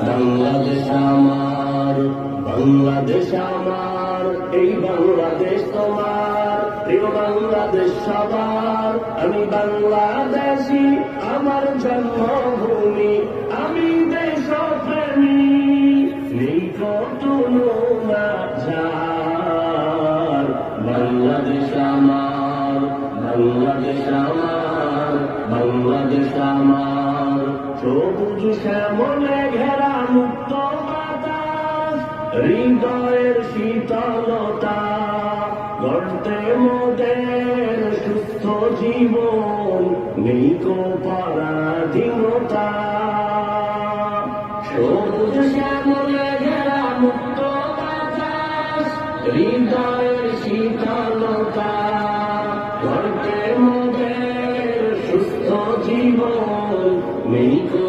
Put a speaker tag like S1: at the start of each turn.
S1: বাংলাদেশ আমার, বাংলাদেশ আমার, এই বাংলাদেশ তোমার, প্রিয় বাংলাদেশ সবার। আমি বাংলাদেশী, আমার জন্মভূমি, আমি দেশপ্রেমী, নেই কত নাজার। বাংলাদেশ আমার, বাংলাদেশ আমার, বাংলাদেশ আমার, সবুজ শ্যামলে ঘেরা মুক্ত বাতাস, হৃদয়ের শীতলতা, গড়তে মোদের সুস্থ জীবন, নেই কো পরাধীনতা। সবুজ শ্যামলে ঘেরা মুক্ত বাতাস, হৃদয়ের শীতলতা, গড়তে মোদের সুস্থ জীবন, নেই কো